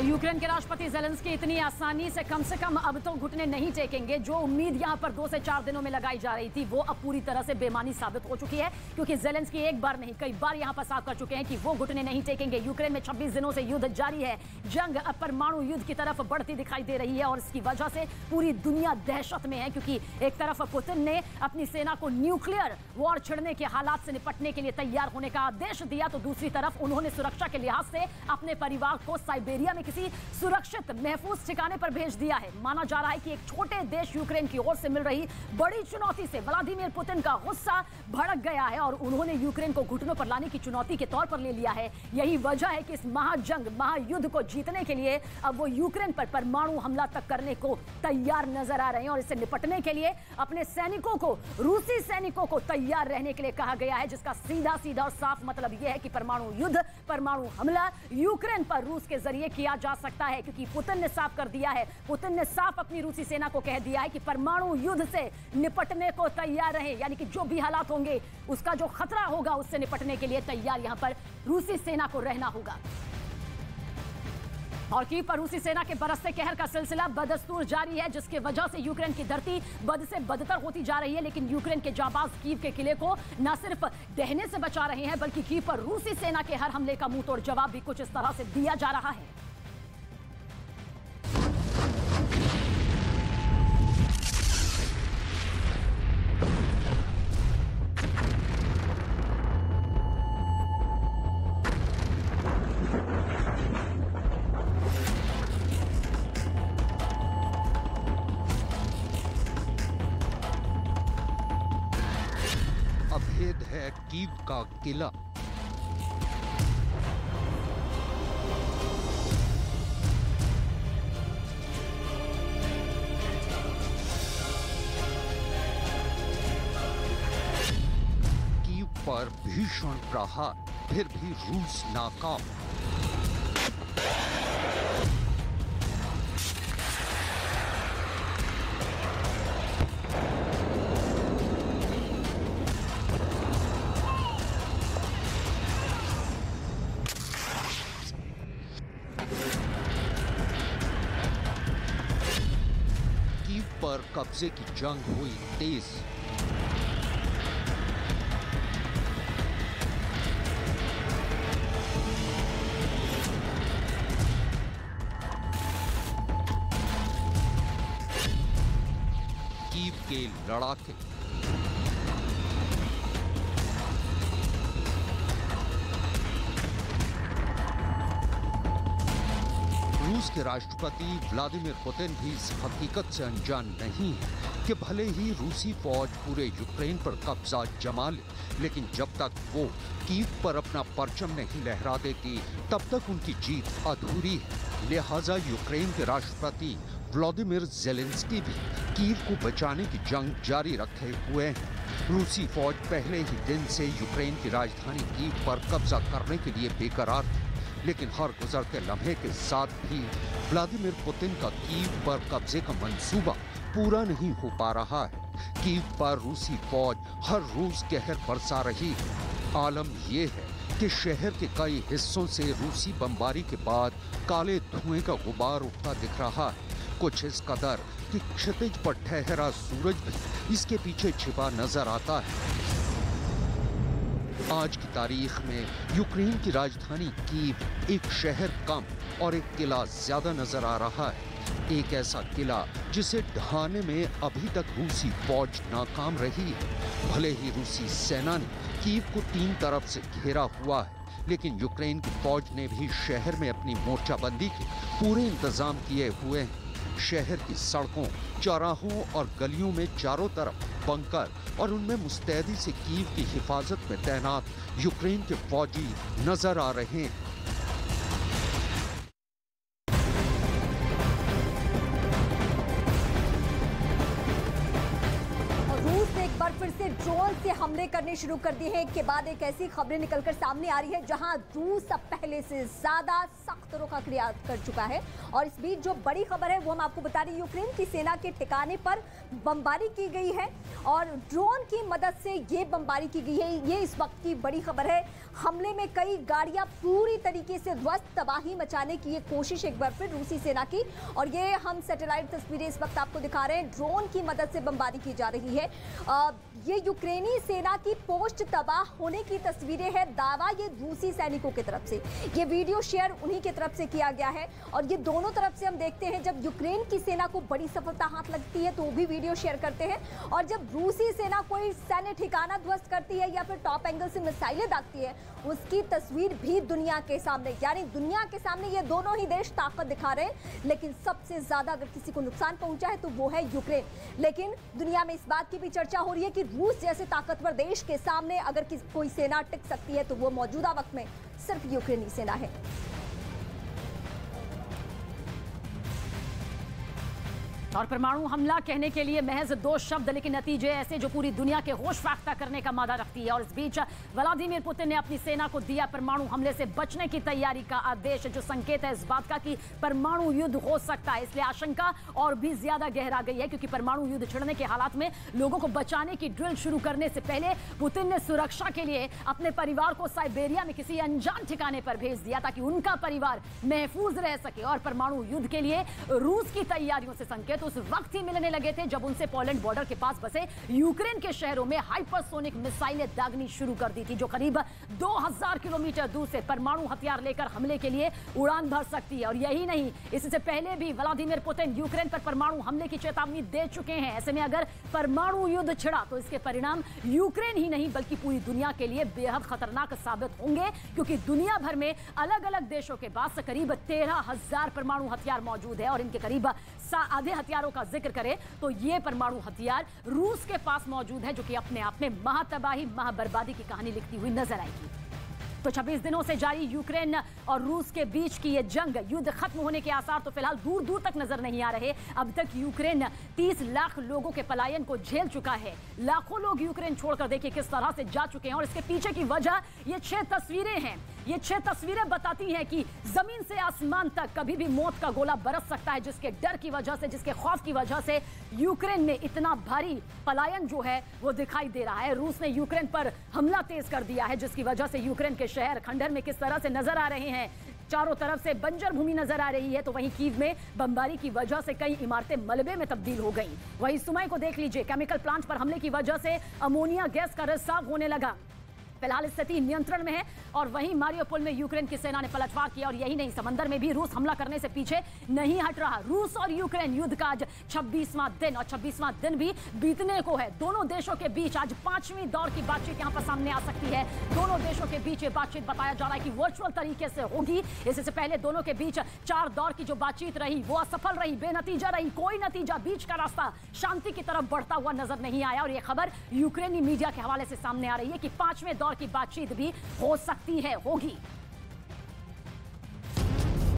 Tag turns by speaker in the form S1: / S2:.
S1: Ukraine के राष्ट्रपति Zelensky इतनी आसानी से कम अब तो घुटने नहीं टेकेंगे। जो उम्मीद यहां पर 2 से 4 दिनों में लगाई जा रही थी वो अब पूरी तरह से बेमानी साबित हो चुकी है, क्योंकि ज़ेलेंस्की एक बार नहीं कई बार यहां पर साफ कर चुके हैं कि वो घुटने नहीं टेकेंगे। यूक्रेन में 26 दिनों से युद्ध जारी है। जंग अब परमाणु युद्ध की तरफ बढ़ती दिखाई दे रही है और इसकी वजह से पूरी दुनिया दहशत में है, क्योंकि एक तरफ पुतिन ने अपनी सेना को न्यूक्लियर वॉर छिड़ने के हालात से निपटने के लिए तैयार होने का आदेश दिया, तो दूसरी तरफ उन्होंने सुरक्षा के लिहाज से अपने परिवार को साइबेरिया में किसी सुरक्षित महफूज ठिकाने पर भेज दिया है। माना जा रहा है कि एक छोटे देश यूक्रेन की ओर से मिल रही बड़ी चुनौती से व्लादिमीर पुतिन का गुस्सा भड़क गया है और उन्होंने यूक्रेन को घुटनों पर लाने की चुनौती के तौर पर ले लिया है। यही वजह है कि इस महायुद्ध को जीतने के लिए अब वो यूक्रेन पर परमाणु हमला तक करने को तैयार नजर आ रहे हैं और इससे निपटने के लिए अपने सैनिकों को, रूसी सैनिकों को तैयार रहने के लिए कहा गया है, जिसका सीधा और साफ मतलब यह है कि परमाणु युद्ध, परमाणु हमला यूक्रेन पर रूस के जरिए किया जा सकता है, क्योंकि पुतिन ने साफ कर दिया है, पुतिन ने साफ अपनी रूसी सेना को कह दिया है कि परमाणु युद्ध से निपटने को तैयार रहे, यानी कि जो भी हालात होंगे, उसका जो खतरा होगा उससे निपटने के लिए तैयार यहां पर रूसी सेना को रहना होगा। और कीव पर रूसी सेना के बरसते कहर का सिलसिला बदस्तूर जारी है, जिसकी वजह से यूक्रेन की धरती बद से बदतर होती जा रही है। लेकिन यूक्रेन के जाबाज कीव के किले को न सिर्फ ढहने से बचा रहे हैं, बल्कि कीव पर रूसी सेना के हर हमले का मुंहतोड़ जवाब भी कुछ इस तरह से दिया जा रहा है।
S2: अभेद है कीव का किला। कीव पर भीषण प्रहार, फिर भी रूस नाकाम। पर कब्जे की जंग हुई तेज। कीव के लड़ाके, रूस के राष्ट्रपति व्लादिमीर पुतिन भी इस हकीकत से अनजान नहीं है कि भले ही रूसी फौज पूरे यूक्रेन पर कब्जा जमा ले, लेकिन जब तक वो कीव पर अपना परचम नहीं लहरा देती, तब तक उनकी जीत अधूरी है। लिहाजा यूक्रेन के राष्ट्रपति व्लादिमीर ज़ेलेंस्की भी कीव को बचाने की जंग जारी रखे हुए हैं। रूसी फौज पहले ही दिन से यूक्रेन की राजधानी कीव पर कब्जा करने के लिए बेकरार थी, लेकिन हर गुजरते लम्हे के साथ भी व्लादिमीर पुतिन का कीव पर कब्जे का मंसूबा पूरा नहीं हो पा रहा है। कीव पर रूसी फौज हर रोज कहर बरसा रही है। आलम यह है कि शहर के कई हिस्सों से रूसी बमबारी के बाद काले धुएं का गुबार उठता दिख रहा है, कुछ इस कदर कि क्षितिज पर ठहरा सूरज भी इसके पीछे छिपा नजर आता है। आज की तारीख में यूक्रेन की राजधानी कीव एक शहर कम और एक किला ज्यादा नजर आ रहा है। एक ऐसा किला जिसे ढहाने में अभी तक रूसी फौज नाकाम रही है। भले ही रूसी सेना ने कीव को 3 तरफ से घेरा हुआ है, लेकिन यूक्रेन की फौज ने भी शहर में अपनी मोर्चाबंदी के पूरे इंतजाम किए हुए हैं। शहर की सड़कों, चौराहों और गलियों में चारों तरफ बंकर और उनमें मुस्तैदी से कीव की हिफाजत में तैनात यूक्रेन के फौजी नजर आ रहे हैं।
S1: रूस ने एक बार फिर
S3: से ड्रोन से हमले करने शुरू कर दिए हैं के बाद एक ऐसी खबरें निकलकर सामने आ रही है जहां रूस अब पहले से ज्यादा सख्त रुख अख्तियार कर चुका है। और इस बीच जो बड़ी खबर है वो हम आपको बता रहे हैं, यूक्रेन की सेना के ठिकाने पर बमबारी की गई है और ड्रोन की मदद से ये बमबारी की गई है। ये इस वक्त की बड़ी खबर है। हमले में कई गाड़ियां पूरी तरीके से ध्वस्त, तबाही मचाने की ये कोशिश एक बार फिर रूसी सेना की। और ये हम सैटेलाइट तस्वीरें इस वक्त आपको दिखा रहे हैं, ड्रोन की मदद से बमबारी की जा रही है। ये यूक्रेनी सेना की पोस्ट तबाह होने की तस्वीरें हैं, दावा ये रूसी सैनिकों की तरफ से। ये वीडियो शेयर उन्हीं की तरफ से किया गया है और ये दोनों तरफ से हम देखते हैं, जब यूक्रेन की सेना को बड़ी सफलता हाथ लगती है तो वो भी वीडियो शेयर करते हैं, और जब रूसी सेना कोई सैन्य ठिकाना ध्वस्त करती है या फिर टॉप एंगल से मिसाइलें दागती है, उसकी तस्वीर भी दुनिया के सामने, यानी दुनिया के सामने ये दोनों ही देश ताकत दिखा रहे हैं। लेकिन सबसे ज्यादा अगर किसी को नुकसान पहुंचा है तो वो है यूक्रेन। लेकिन दुनिया में इस बात की भी चर्चा हो रही है कि रूस जैसे ताकतवर देश के सामने अगर कोई सेना टिक सकती है तो वो मौजूदा वक्त में सिर्फ यूक्रेनी सेना है।
S1: और परमाणु हमला कहने के लिए महज 2 शब्द, लेकिन नतीजे ऐसे जो पूरी दुनिया के होश फाख्ता करने का मादा रखती है। और इस बीच व्लादिमीर पुतिन ने अपनी सेना को दिया परमाणु हमले से बचने की तैयारी का आदेश, जो संकेत है इस बात का कि परमाणु युद्ध हो सकता है। इसलिए आशंका और भी ज्यादा गहरा गई है, क्योंकि परमाणु युद्ध छिड़ने के हालात में लोगों को बचाने की ड्रिल शुरू करने से पहले पुतिन ने सुरक्षा के लिए अपने परिवार को साइबेरिया में किसी अनजान ठिकाने पर भेज दिया ताकि उनका परिवार महफूज रह सके। और परमाणु युद्ध के लिए रूस की तैयारियों से संकेत उस वक्त ही मिलने लगे थे जब उनसे पोलैंड बॉर्डर के पास बसे यूक्रेन के शहरों में हाइपरसोनिक मिसाइलें दागनी शुरू कर दी थी, जो करीब 2000 किलोमीटर दूर से परमाणु हथियार लेकर हमले के लिए उड़ान भर सकती है। और यही नहीं, इससे पहले भी व्लादिमीर पुतिन यूक्रेन पर परमाणु हमले की चेतावनी दे चुके हैं। ऐसे में अगर परमाणु युद्ध छिड़ा तो इसके परिणाम यूक्रेन ही नहीं बल्कि पूरी दुनिया के लिए बेहद खतरनाक साबित होंगे, क्योंकि दुनिया भर में अलग अलग देशों के पास करीब 13,000 परमाणु हथियार मौजूद है। और इनके करीब आधे हथियारों का जिक्र करें तो ये परमाणु हथियार रूस के पास मौजूद है, जो कि अपने आप में महातबाही, महाबर्बादी की कहानी लिखती हुई नजर आएगी। तो 26 दिनों से जारी यूक्रेन और रूस के बीच की ये जंग, युद्ध खत्म होने के आसार तो फिलहाल दूर दूर तक नजर नहीं आ रहे। अब तक यूक्रेन 30 लाख लोगों के पलायन को झेल चुका है। लाखों लोग यूक्रेन छोड़कर देखिए किस तरह से जा चुके हैं। और इसके पीछे की वजह ये 6 तस्वीरें हैं। ये 6 तस्वीरें बताती हैं कि जमीन से आसमान तक कभी भी मौत का गोला बरस सकता है, जिसके डर की वजह से, जिसके खौफ की वजह से यूक्रेन में इतना भारी पलायन जो है वो दिखाई दे रहा है। रूस ने यूक्रेन पर हमला तेज कर दिया है, जिसकी वजह से यूक्रेन के शहर खंडहर में किस तरह से नजर आ रहे हैं। चारों तरफ से बंजर भूमि नजर आ रही है। तो वहीं कीव में बमबारी की वजह से कई इमारतें मलबे में तब्दील हो गई। वहीं सुमाई को देख लीजिए, केमिकल प्लांट पर हमले की वजह से अमोनिया गैस का रिसाव होने लगा। फिलहाल स्थिति नियंत्रण में है। और वहीं मारियोपोल में यूक्रेन की सेना ने पलटवार किया। और यही नहीं, समंदर में भी रूस हमला करने से पीछे नहीं हट रहा। रूस और यूक्रेन युद्ध का आज 26वां दिन, और 26वां दिन भी बीतने को है। दोनों देशों के बीच आज 5वीं दौर की बातचीत यहां पर सामने आ सकती है। दोनों देशों के बीच ये बातचीत बताया जा रहा है कि वर्चुअल तरीके से होगी। इससे पहले दोनों के बीच 4 दौर की जो बातचीत रही वो असफल रही, बेनतीजा रही। कोई नतीजा, बीच का रास्ता शांति की तरफ बढ़ता हुआ नजर नहीं आया। और ये खबर यूक्रेनी मीडिया के हवाले से सामने आ रही है कि 5वें दौर की बातचीत भी हो सकती है, होगी।